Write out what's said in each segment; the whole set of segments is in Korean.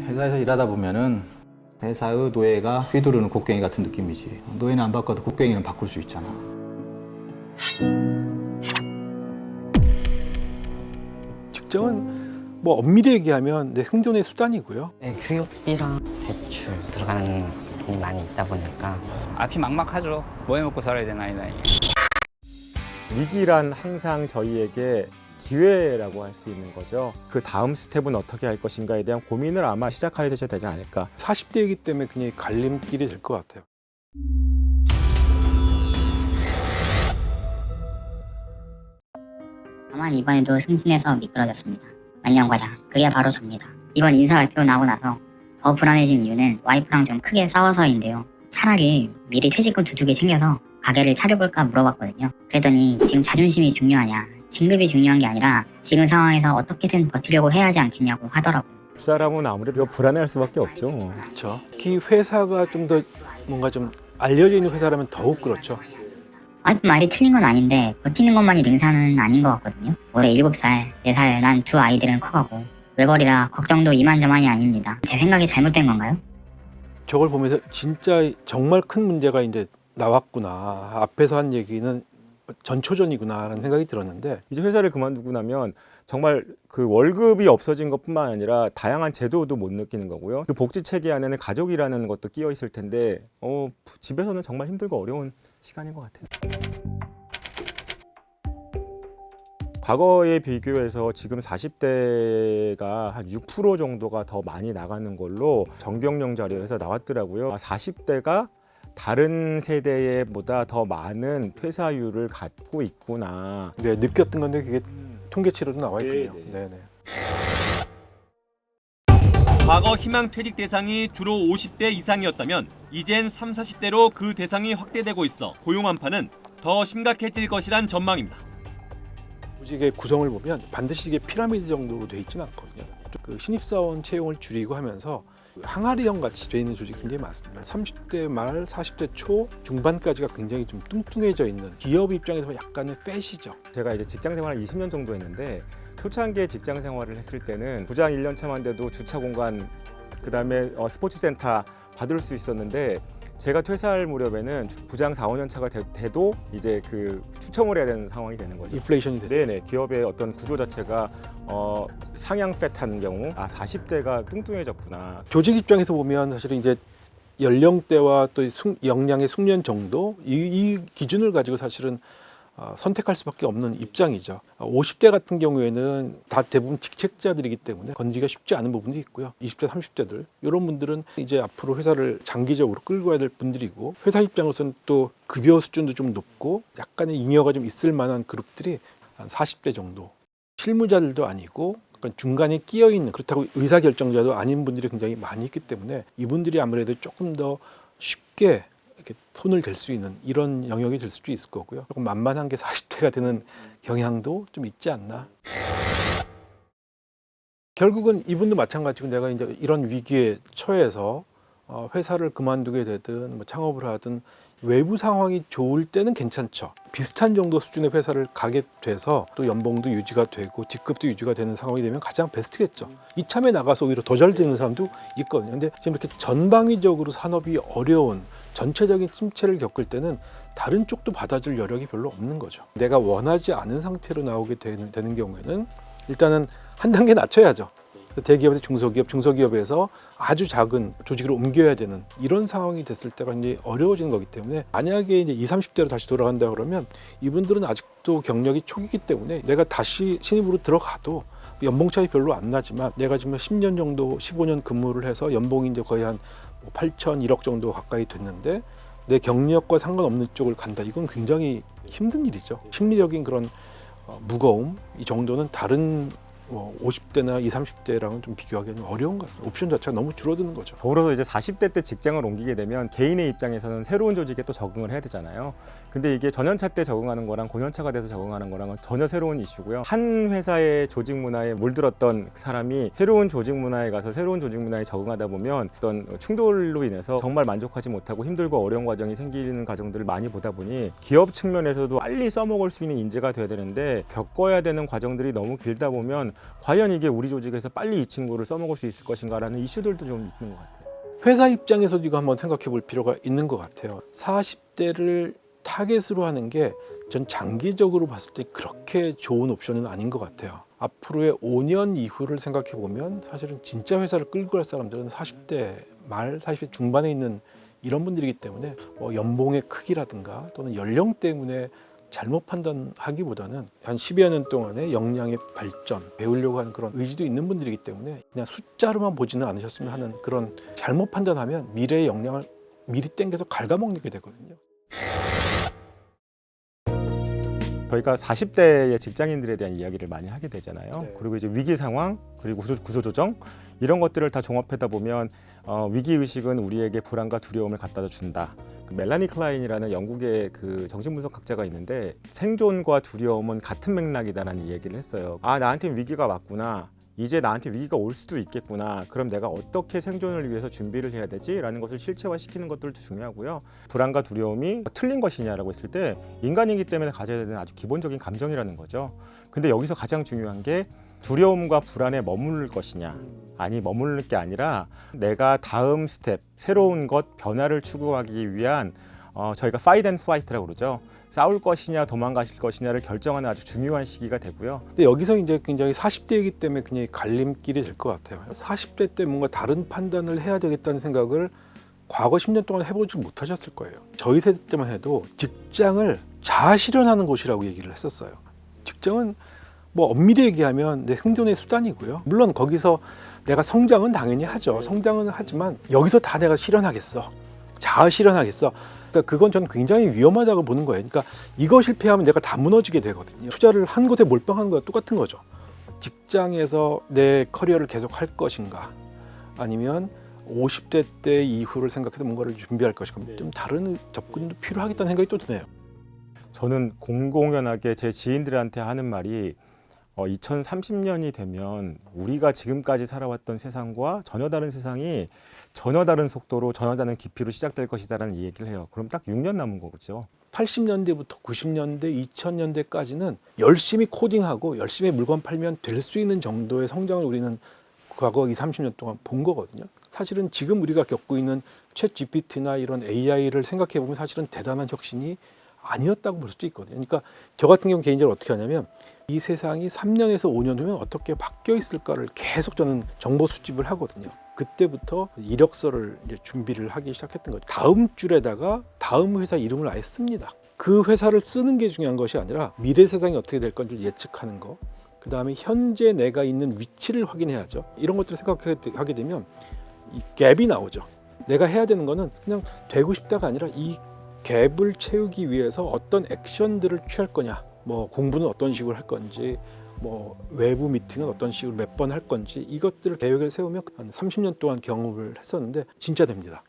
회사에서 일하다 보면은 회사의 노예가 휘두르는 곡괭이 같은 느낌이지. 노예는 안 바꿔도 곡괭이는 바꿀 수 있잖아. 직장은 뭐 엄밀히 얘기하면 내 생존의 수단이고요. 네, 교육비랑 대출 들어가는 돈이 많이 있다 보니까 앞이 막막하죠. 뭐 해먹고 살아야 되나 이나이. 위기란 항상 저희에게 기회라고 할 수 있는 거죠. 그 다음 스텝은 어떻게 할 것인가에 대한 고민을 아마 시작해야 되지 않을까. 40대이기 때문에 그냥 갈림길이 될 것 같아요. 다만 이번에도 승진해서 미끄러졌습니다. 만년과장, 그게 바로 접니다. 이번 인사 발표 나고 나서 더 불안해진 이유는 와이프랑 좀 크게 싸워서인데요. 차라리 미리 퇴직금 두둑이 챙겨서 가게를 차려볼까 물어봤거든요. 그랬더니 지금 자존심이 중요하냐, 진급이 중요한 게 아니라 지금 상황에서 어떻게든 버티려고 해야 하지 않겠냐고 하더라고요. 그 사람은 아무래도 불안해할 수밖에 없죠. 그렇죠. 특히 회사가 좀 더 뭔가 좀 알려져 있는 회사라면 더욱 그렇죠. 와이프 말이 틀린 건 아닌데 버티는 것만이 능사는 아닌 것 같거든요. 올해 7살, 4살 난 두 아이들은 커가고 외벌이라 걱정도 이만저만이 아닙니다. 제 생각이 잘못된 건가요? 저걸 보면서 진짜 정말 큰 문제가 이제 나왔구나. 앞에서 한 얘기는 전초전이구나라는 생각이 들었는데 이제 회사를 그만두고 나면 정말 그 월급이 없어진 것뿐만 아니라 다양한 제도도 못 느끼는 거고요. 그 복지 체계 안에는 가족이라는 것도 끼어 있을 텐데 집에서는 정말 힘들고 어려운 시간인 것 같아요. 과거에 비교해서 지금 40대가 한 6% 정도가 더 많이 나가는 걸로 정경련 자료에서 나왔더라고요. 40대가 다른 세대보다 더 많은 퇴사율을 갖고 있구나. 네, 느꼈던 건데 그게 통계치로도 나와 있군요. 네. 네네. 과거 희망퇴직 대상이 주로 50대 이상이었다면 이젠 30, 40대로 그 대상이 확대되고 있어 고용 한파는 더 심각해질 것이란 전망입니다. 조직의 구성을 보면 반드시 이게 피라미드 정도로 돼 있지는 않거든요. 그 신입사원 채용을 줄이고 하면서 항아리형 같이 돼 있는 조직이 굉장히 많습니다. 30대 말, 40대 초 중반까지가 굉장히 좀 뚱뚱해져 있는 기업 입장에서 약간의 팻이죠. 제가 이제 직장 생활을 20년 정도 했는데 초창기에 직장 생활을 했을 때는 부장 1년 차만 돼도 주차 공간 그다음에 스포츠 센터 받을 수 있었는데 제가 퇴사할 무렵에는 부장 4, 5년 차가 돼도 이제 그 추첨을 해야 되는 상황이 되는 거죠. 인플레이션이 됐죠. 네네, 기업의 어떤 구조 자체가 상향 팻한 경우 40대가 뚱뚱해졌구나. 조직 입장에서 보면 사실은 이제 연령대와 또 역량의 숙련 정도 이 기준을 가지고 사실은 선택할 수밖에 없는 입장이죠. 50대 같은 경우에는 다 대부분 직책자들이기 때문에 건지기가 쉽지 않은 부분도 있고요. 20대, 30대들 이런 분들은 이제 앞으로 회사를 장기적으로 끌고 가야 될 분들이고 회사 입장으로서는 또 급여 수준도 좀 높고 약간의 잉여가 좀 있을 만한 그룹들이 한 40대 정도. 실무자들도 아니고 중간에 끼어 있는 그렇다고 의사결정자도 아닌 분들이 굉장히 많이 있기 때문에 이분들이 아무래도 조금 더 쉽게 이렇게 손을 댈 수 있는 이런 영역이 될 수도 있을 거고요. 조금 만만한 게 40대가 되는 경향도 좀 있지 않나. 결국은 이분도 마찬가지고 내가 이제 이런 위기에 처해서 회사를 그만두게 되든 뭐 창업을 하든 외부 상황이 좋을 때는 괜찮죠. 비슷한 정도 수준의 회사를 가게 돼서 또 연봉도 유지가 되고 직급도 유지가 되는 상황이 되면 가장 베스트겠죠. 이참에 나가서 오히려 더 잘 되는 사람도 있거든요. 근데 지금 이렇게 전방위적으로 산업이 어려운 전체적인 침체를 겪을 때는 다른 쪽도 받아줄 여력이 별로 없는 거죠. 내가 원하지 않은 상태로 나오게 되는 경우에는 일단은 한 단계 낮춰야죠. 대기업에서 중소기업, 중소기업에서 아주 작은 조직으로 옮겨야 되는 이런 상황이 됐을 때가 이제 어려워지는 거기 때문에 만약에 이제 20, 30대로 다시 돌아간다 그러면 이분들은 아직도 경력이 초기이기 때문에 내가 다시 신입으로 들어가도 연봉 차이 별로 안 나지만 내가 지금 10년 정도, 15년 근무를 해서 연봉이 이제 거의 한 8천, 1억 정도 가까이 됐는데 내 경력과 상관없는 쪽을 간다. 이건 굉장히 힘든 일이죠. 심리적인 그런 무거움 이 정도는 다른 50대나 20, 30대랑은 좀 비교하기는 어려운 것 같습니다. 옵션 자체가 너무 줄어드는 거죠. 더불어서 이제 40대 때 직장을 옮기게 되면 개인의 입장에서는 새로운 조직에 또 적응을 해야 되잖아요. 근데 이게 전연차 때 적응하는 거랑 고년차가 돼서 적응하는 거랑은 전혀 새로운 이슈고요. 한 회사의 조직 문화에 물들었던 사람이 새로운 조직 문화에 가서 새로운 조직 문화에 적응하다 보면 어떤 충돌로 인해서 정말 만족하지 못하고 힘들고 어려운 과정이 생기는 과정들을 많이 보다 보니 기업 측면에서도 빨리 써먹을 수 있는 인재가 돼야 되는데 겪어야 되는 과정들이 너무 길다 보면 과연 이게 우리 조직에서 빨리 이 친구를 써먹을 수 있을 것인가라는 이슈들도 좀 있는 것 같아요. 회사 입장에서도 이거 한번 생각해 볼 필요가 있는 것 같아요. 40대를 타겟으로 하는 게 전 장기적으로 봤을 때 그렇게 좋은 옵션은 아닌 것 같아요. 앞으로의 5년 이후를 생각해 보면 사실은 진짜 회사를 끌고 갈 사람들은 40대 말, 40대 중반에 있는 이런 분들이기 때문에 뭐 연봉의 크기라든가 또는 연령 때문에 잘못 판단하기보다는 한 10여 년 동안의 역량의 발전, 배우려고 하는 그런 의지도 있는 분들이기 때문에 그냥 숫자로만 보지는 않으셨으면 하는 그런 잘못 판단하면 미래의 역량을 미리 땡겨서 갉아먹게 되거든요. 저희가 40대의 직장인들에 대한 이야기를 많이 하게 되잖아요. 네. 그리고 이제 위기 상황, 그리고 구조조정 이런 것들을 다 종합하다 보면 위기 의식은 우리에게 불안과 두려움을 갖다 준다. 그 멜라니 클라인이라는 영국의 그 정신분석학자가 있는데 생존과 두려움은 같은 맥락이다라는 얘기를 했어요. 아, 나한테 위기가 왔구나. 이제 나한테 위기가 올 수도 있겠구나. 그럼 내가 어떻게 생존을 위해서 준비를 해야 되지? 라는 것을 실체화시키는 것들도 중요하고요. 불안과 두려움이 틀린 것이냐라고 했을 때 인간이기 때문에 가져야 되는 아주 기본적인 감정이라는 거죠. 근데 여기서 가장 중요한 게 두려움과 불안에 머무를 것이냐, 아니 머무를 게 아니라 내가 다음 스텝, 새로운 것, 변화를 추구하기 위한 저희가 fight and flight라고 그러죠. 싸울 것이냐 도망가실 것이냐를 결정하는 아주 중요한 시기가 되고요. 근데 여기서 이제 굉장히 40대이기 때문에 굉장히 갈림길이 될 것 같아요. 40대 때 뭔가 다른 판단을 해야 되겠다는 생각을 과거 10년 동안 해보지 못하셨을 거예요. 저희 세대 때만 해도 직장을 자아실현하는 곳이라고 얘기를 했었어요. 직장은 뭐 엄밀히 얘기하면 내 생존의 수단이고요. 물론 거기서 내가 성장은 당연히 하죠. 성장은 하지만 여기서 다 내가 실현하겠어. 자아 실현하겠어. 그러니까 그건 저는 굉장히 위험하다고 보는 거예요. 그러니까 이거 실패하면 내가 다 무너지게 되거든요. 투자를 한 곳에 몰빵하는 거와 똑같은 거죠. 직장에서 내 커리어를 계속 할 것인가 아니면 50대 때 이후를 생각해서 뭔가를 준비할 것인가 좀 다른 접근도 필요하겠다는 생각이 또 드네요. 저는 공공연하게 제 지인들한테 하는 말이 2030년이 되면 우리가 지금까지 살아왔던 세상과 전혀 다른 세상이 전혀 다른 속도로 전혀 다른 깊이로 시작될 것이다라는 얘기를 해요. 그럼 딱 6년 남은 거죠. 80년대부터 90년대, 2000년대까지는 열심히 코딩하고 열심히 물건 팔면 될 수 있는 정도의 성장을 우리는 과거 20, 30년 동안 본 거거든요. 사실은 지금 우리가 겪고 있는 챗 GPT나 이런 AI를 생각해 보면 사실은 대단한 혁신이 아니었다고 볼 수도 있거든요. 그러니까 저 같은 경우 개인적으로 어떻게 하냐면 이 세상이 3년에서 5년 후면 어떻게 바뀌어 있을까를 계속 저는 정보 수집을 하거든요. 그때부터 이력서를 이제 준비를 하기 시작했던 거죠. 다음 줄에다가 다음 회사 이름을 아예 씁니다. 그 회사를 쓰는 게 중요한 것이 아니라 미래 세상이 어떻게 될 건지 예측하는 거. 그 다음에 현재 내가 있는 위치를 확인해야죠. 이런 것들을 생각하게 되면 이 갭이 나오죠. 내가 해야 되는 거는 그냥 되고 싶다가 아니라 이 갭을 채우기 위해서 어떤 액션들을 취할 거냐, 뭐 공부는 어떤 식으로 할 건지, 뭐 외부 미팅은 어떤 식으로 몇 번 할 건지 이것들을 계획을 세우면 한 30년 동안 경험을 했었는데 진짜 됩니다.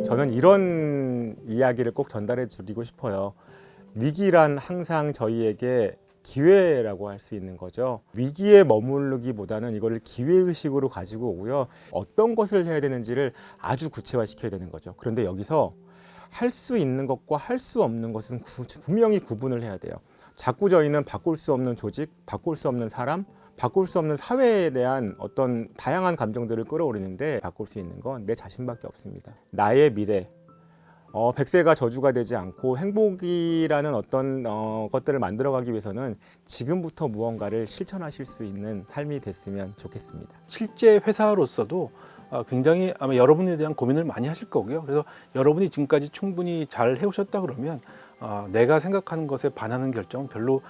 저는 이런 이야기를 꼭 전달해 드리고 싶어요. 위기란 항상 저희에게 기회라고 할 수 있는 거죠. 위기에 머무르기보다는 이거를 기회의식으로 가지고 오고요. 어떤 것을 해야 되는지를 아주 구체화시켜야 되는 거죠. 그런데 여기서 할 수 있는 것과 할 수 없는 것은 분명히 구분을 해야 돼요. 자꾸 저희는 바꿀 수 없는 조직, 바꿀 수 없는 사람, 바꿀 수 없는 사회에 대한 어떤 다양한 감정들을 끌어올리는데 바꿀 수 있는 건 내 자신밖에 없습니다. 나의 미래, 100세가 저주가 되지 않고 행복이라는 어떤 것들을 만들어가기 위해서는 지금부터 무언가를 실천하실 수 있는 삶이 됐으면 좋겠습니다. 실제 회사로서도 굉장히 아마 여러분에 대한 고민을 많이 하실 거고요. 그래서 여러분이 지금까지 충분히 잘 해오셨다 그러면 내가 생각하는 것에 반하는 결정은 별로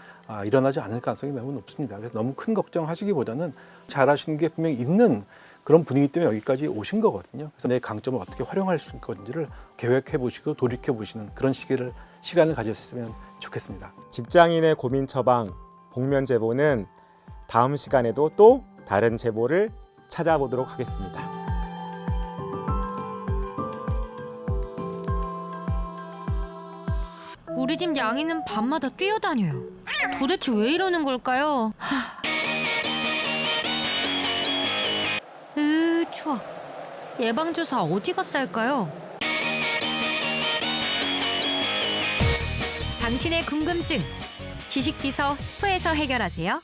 일어나지 않을 가능성이 매우 높습니다. 그래서 너무 큰 걱정하시기보다는 잘하시는 게 분명히 있는 그런 분위기 때문에 여기까지 오신 거거든요. 그래서 내 강점을 어떻게 활용할 건지를 계획해 보시고 돌이켜 보시는 그런 시간을 가졌으면 좋겠습니다. 직장인의 고민 처방 복면 제보는 다음 시간에도 또 다른 제보를 찾아보도록 하겠습니다. 우리 집 양이는 밤마다 뛰어다녀요. 도대체 왜 이러는 걸까요? 추워. 예방주사 어디가 쌀까요? 당신의 궁금증 지식비서 스프에서 해결하세요.